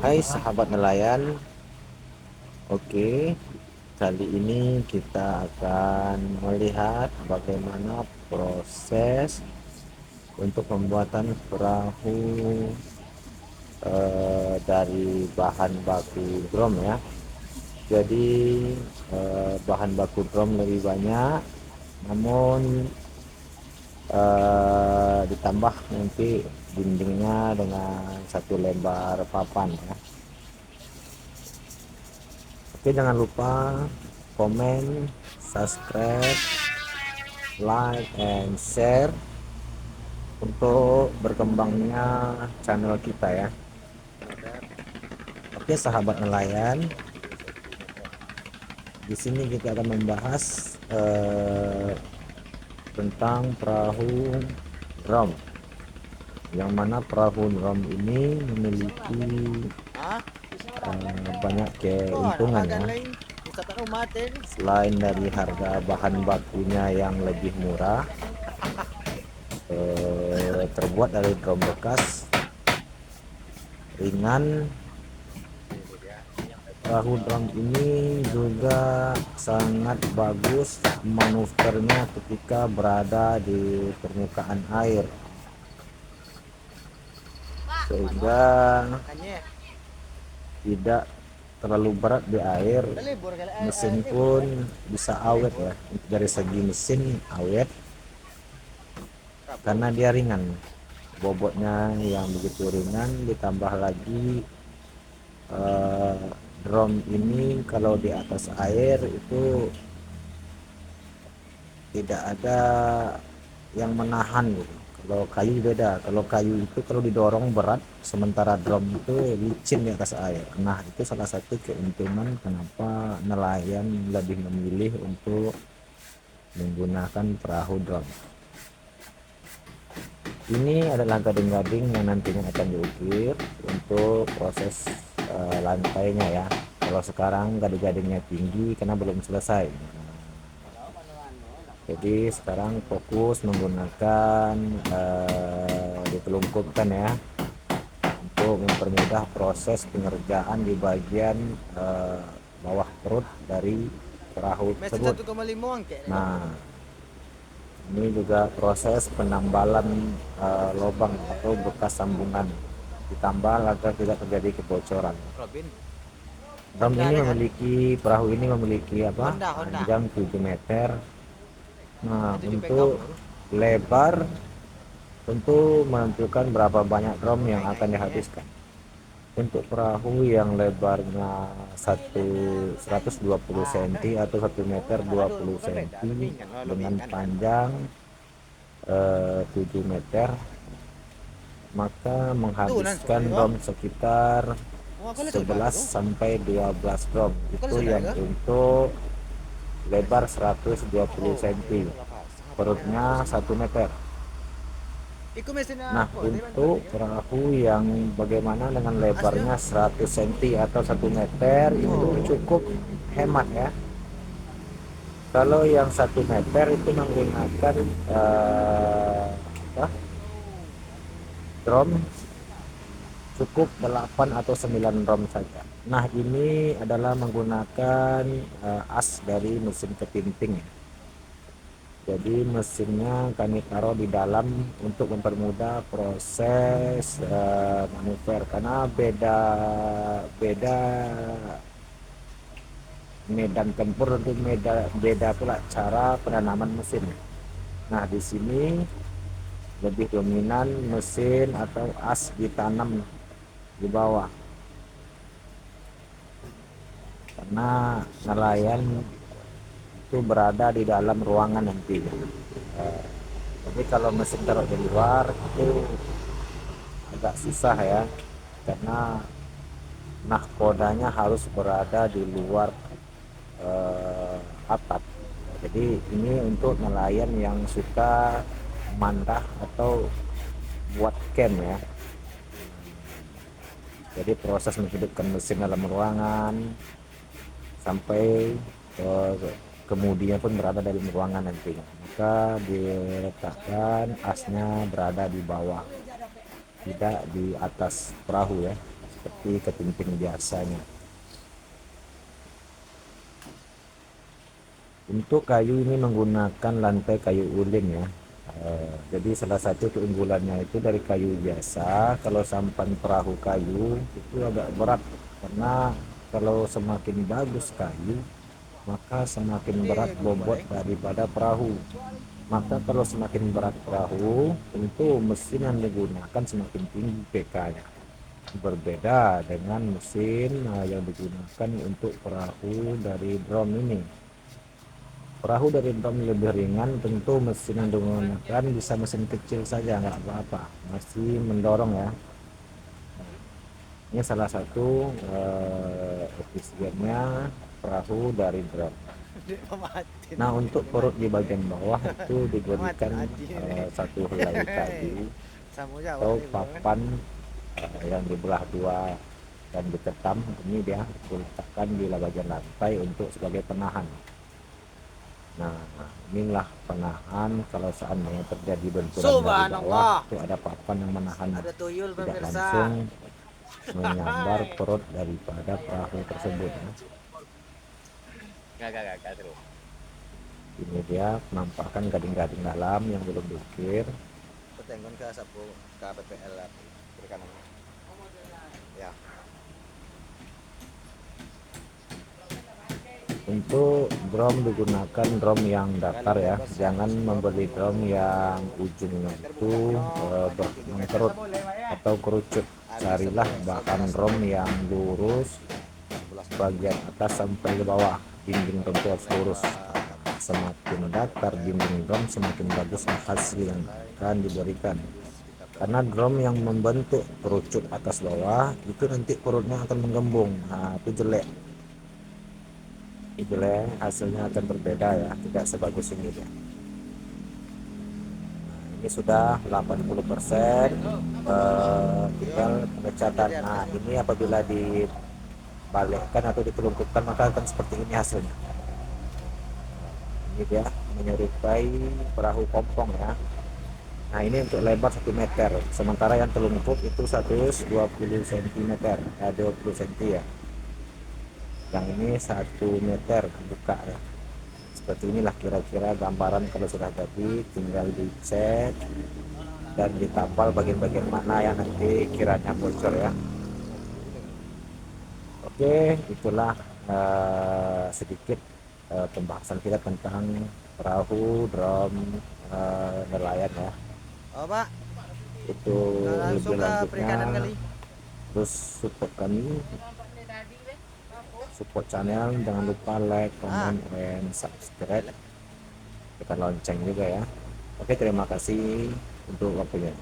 Hai sahabat nelayan, oke, kali ini kita akan melihat bagaimana proses untuk pembuatan perahu dari bahan baku drum ya. Jadi bahan baku drum lebih banyak, namun ditambah nanti dindingnya dengan satu lembar papan ya. Oke, jangan lupa komen, subscribe, like, and share untuk berkembangnya channel kita ya. Oke, sahabat nelayan, di sini kita akan membahas tentang perahu drum, yang mana perahu drum ini memiliki banyak keuntungan ya. Selain dari harga bahan bakunya yang lebih murah, terbuat dari drum bekas, ringan, perahu drum ini juga sangat bagus manuvernya ketika berada di permukaan air, sehingga tidak terlalu berat di air. Mesin pun bisa awet ya, dari segi mesin awet karena dia ringan, bobotnya yang begitu ringan, ditambah lagi drum ini kalau di atas air itu tidak ada yang menahan gitu. Kalau kayu beda, kalau kayu itu kalau didorong berat, sementara drum itu licin di atas air. Nah, itu salah satu keuntungan kenapa nelayan lebih memilih untuk menggunakan perahu drum. Ini adalah gading-gading yang nantinya akan diukir untuk proses lantainya ya. Kalau sekarang gading-gadingnya tinggi karena belum selesai. Jadi sekarang fokus menggunakan ditelungkupkan ya, untuk mempermudah proses pengerjaan di bagian bawah perut dari perahu tersebut. Nah, ini juga proses penambalan lubang atau bekas sambungan, ditambal agar tidak terjadi kebocoran. Drum ini memiliki, perahu ini memiliki panjang 7 meter. Nah, untuk lebar tentu menentukan berapa banyak drum yang akan dihabiskan. Untuk perahu yang lebarnya 120 cm atau 1 meter 20 cm dengan panjang 7 meter, maka menghabiskan drum sekitar 11 sampai 12 drum. Itu yang untuk lebar 120 cm, perutnya 1 meter. Nah, untuk perahu yang bagaimana dengan lebarnya 100 cm atau 1 meter itu cukup hemat ya. Kalau yang 1 meter itu menggunakan drum cukup 8 atau 9 drum saja. Nah, ini adalah menggunakan as dari mesin kepiting. Jadi mesinnya kami taruh di dalam untuk mempermudah proses manuver, karena beda medan tempur, untuk beda pula cara penanaman mesin. Nah, di sini lebih dominan mesin atau as ditanam di bawah, karena nelayan itu berada di dalam ruangan nanti. Jadi kalau mesin taruh di luar itu agak susah ya, karena nahkodanya harus berada di luar atap. Jadi ini untuk nelayan yang suka mandah atau buat camp ya. Jadi proses menghidupkan mesin dalam ruangan sampai kemudian pun berada dalam ruangan nantinya, maka diletakkan asnya berada di bawah, tidak di atas perahu ya. seperti ketimping biasanya. Untuk kayu ini menggunakan lantai kayu ulin ya. Jadi salah satu keunggulannya itu dari kayu biasa, kalau sampan perahu kayu itu agak berat, karena kalau semakin bagus kayu maka semakin berat bobot daripada perahu. Maka kalau semakin berat perahu, tentu mesin yang digunakan semakin tinggi PK-nya. Berbeda dengan mesin yang digunakan untuk perahu dari drum ini. Perahu dari drum lebih ringan, tentu mesin yang digunakan bisa mesin kecil saja, nggak apa-apa, masih mendorong ya. Ini salah satu efisiennya perahu dari drum. Nah, untuk perut di bagian bawah itu diberikan satu helai kayu atau papan yang dibelah dua dan diketam. Ini dia diletakkan di bagian lantai untuk sebagai penahan. Nah, inilah penahan kalau seandainya terjadi benturan dari bawah, itu ada papan yang menahan, tidak langsung menyambar perut daripada perahu tersebut. Ini dia penampakan gading-gading dalam yang belum diukir. Pertenggon ke sapu ke PPL kiri kanan. Ya. Untuk drum digunakan drum yang datar ya, jangan membeli drum yang ujungnya itu berkerut atau kerucut. Carilah bahan drum yang lurus bagian atas sampai ke bawah, dinding drum itu harus lurus. Semakin datar dinding drum, semakin bagus hasil yang akan diberikan. Karena drum yang membentuk kerucut atas bawah itu nanti perutnya akan menggembung, nah itu jelek. Hasilnya akan berbeda ya, tidak sebagus ini ya. Ini sudah 80%, tinggal pengecatan. Nah, ini apabila dibalikkan atau ditelungkupkan maka akan seperti ini hasilnya. Ini dia menyerupai perahu pompong ya. Nah, ini untuk lebar 1 meter, sementara yang telungkup itu 120 cm, 20 cm ya. Yang ini 1 meter buka ya. Seperti inilah kira-kira gambaran kalau sudah jadi, tinggal dicat dan ditambal bagian-bagian mana yang nanti kiranya bocor ya. Oke, itulah sedikit pembahasan kita tentang perahu drum nelayan ya. Oh, Pak. Itu lebih lanjutnya terus support kami, support channel, jangan lupa like, comment, and subscribe, tekan lonceng juga ya. Oke, terima kasih untuk waktunya.